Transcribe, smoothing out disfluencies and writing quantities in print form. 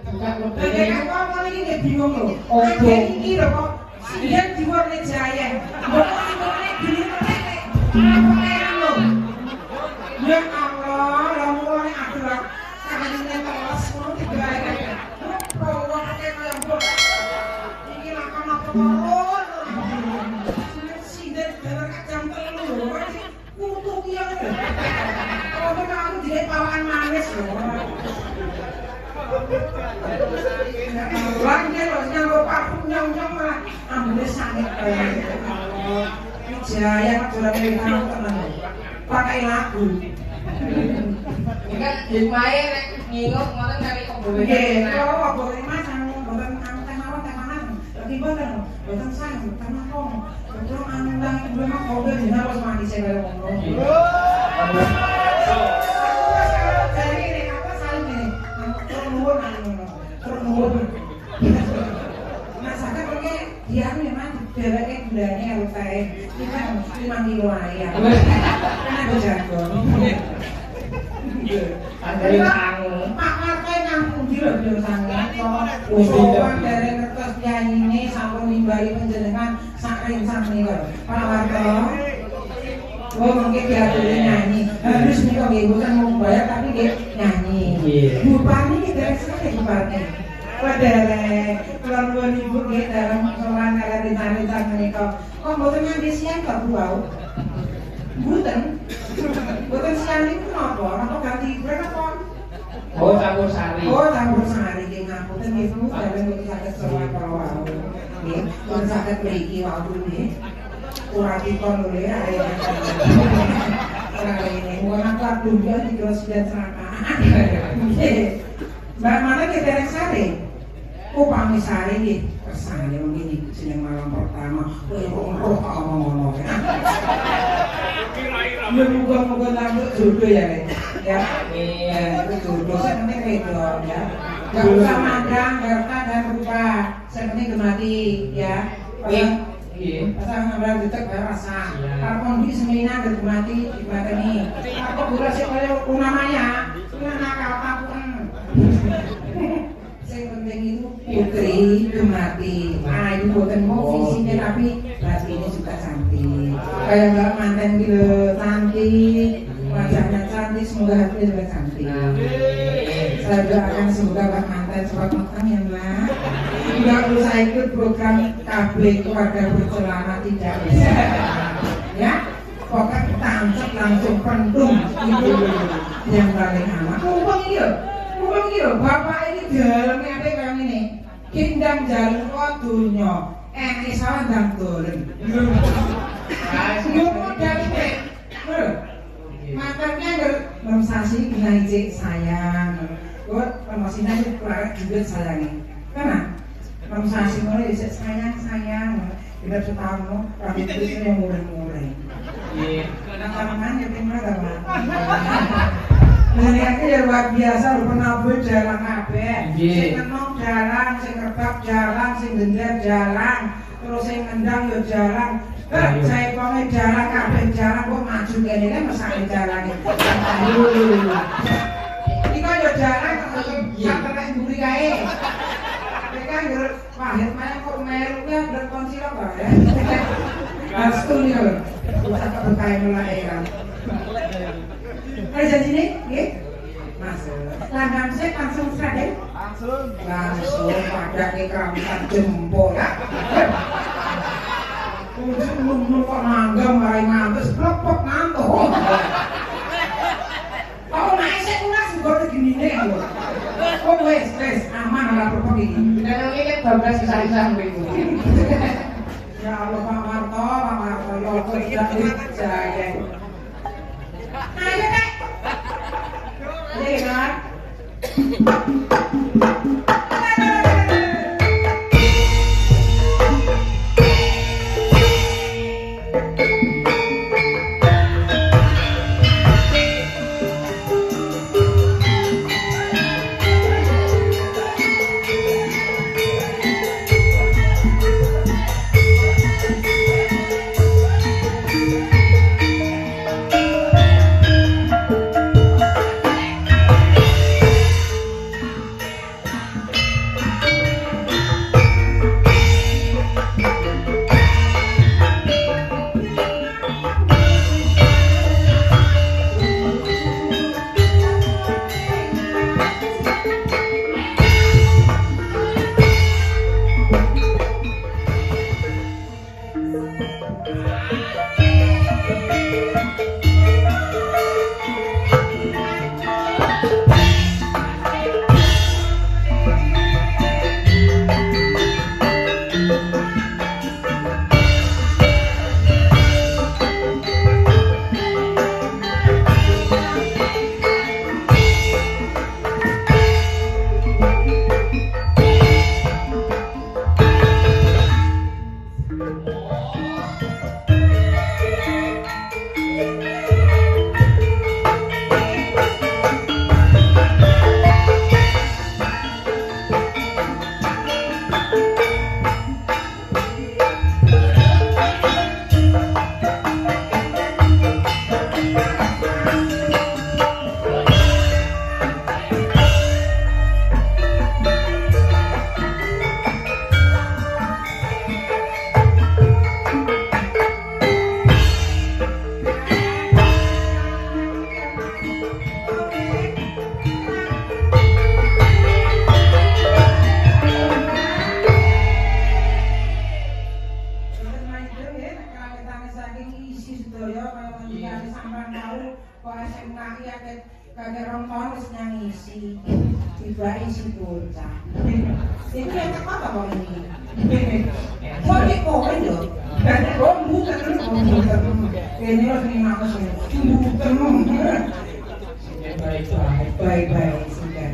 bukan Lha kan kok iki bingung lho. Opo iki lho kok siang diwarne jaya. Kok ini gini apa yang lho? Ya Allah, lha mulane aku lho. Kadine terus ngono digawe. Kok pakai kaya mbok. Iki lakon apa mawon. Sidet bener jam 3 lho. Kutu ki ya. Oh, aku direk pawakan manis lho. Langge lho nyanggo parfum nyong-nyong malah ambune sanget kae. Jaya dolan nang tenan. Pakai lagu. ini kan dimae nek ngingok ngoten kali kok boleh Nggih, kok boleh Mas mboten teh mawon temanan. Dadi mboten sang tengah kok. Betul andang belum kok dina wis mandi sing kaya ngono. Masakan pakai dia memang dereke gulanya harus kayak kita 5 kilo ayam. Kan aku jago. Andai sangu Pak Martai nang pundi lho beliau sangu. Sowan dari kertas nyanyi sampun nimbali panjenengan sak ringsang niku. Pak Martai. Oh, mungkin diaturin nyanyi. Harus nih kok ibu kan mau bayar tapi dia nyanyi. Bupani kita sekali bupani. Padahal keluarga ibu kita dalam soal negara di Narita mereka. Kok bukan nyanyi siang tak buau? Bukan siang itu apa? Apa ganti berapa kon? oh campur sari Oh, campur sari dia ngaku kan ibu dalam bukan sakit soal kalau nih, bukan sakit perigi waktu nih. Kurang ikon dulu ya ini bukan apa dunia di kelas dan serangka mbak mana kita yang sari upami sari nih kersane mungkin sedang malam pertama roh ngomong moga-moga nambah jodoh ya ya jodoh saya penting itu ya gak usah mandang harta dan rupa saya penting gemati ya pasang ngambil detek rasa. Kalau kondi semina mati nih. Apa gula sih kalau namanya? Itu nakal takuan. Yang penting itu putri gemati. Nah itu bukan mau fisiknya tapi batinnya juga cantik. Kayak mbak manten gitu cantik, wajahnya cantik, semoga hatinya juga cantik. Saya doakan semoga mbak manten cepat matang ya mbak. Tidak usah ikut program KB keluarga bercelana tidak bisa ya pokoknya tancap langsung pendung itu yang paling aman mumpung ini loh bapak ini dalamnya apa yang ini kindang jalur wadunya isawan dan turun modal makanya bermensasi kena ijek sayang buat promosinya itu keluarga juga sayangin karena promosasi mulai bisa sayang tidak setahun kami itu yang murah-murah teman-teman ya terima kasih ini ya luar biasa lu pernah buat jalan kabeh sing kenong jalan, sing kerbak jalan, sing gender jalan terus sing ngendang ya jalan saya pokoknya jalan kabeh jalan kok maju gini kan mesake jalan ini kan ya jalan sampai buri kae kan pahit malah kok meruknya berkonsil apa ya harus tuh nih loh usah keberkahan mulai kan jadi sini masuk langgang saya langsung seragam langsung pada ke keramatan jempol ya belum kok nanggam marai ngantus blok ngantuk kalau naik saya ulas juga gini nih oh wes aman ala pergi dan ini kan 12 bisa-bisa minggu ya Allah Pak Marto ya Allah tidak dijaya ayo kak ayo kak lagi kagak rong tahun wis nyangisi. Tiba isi bocah. Ini yang apa bang ini? Kok ini kowe lho? Kok bukan ini harus dimakan semua. Baik-baik sudah.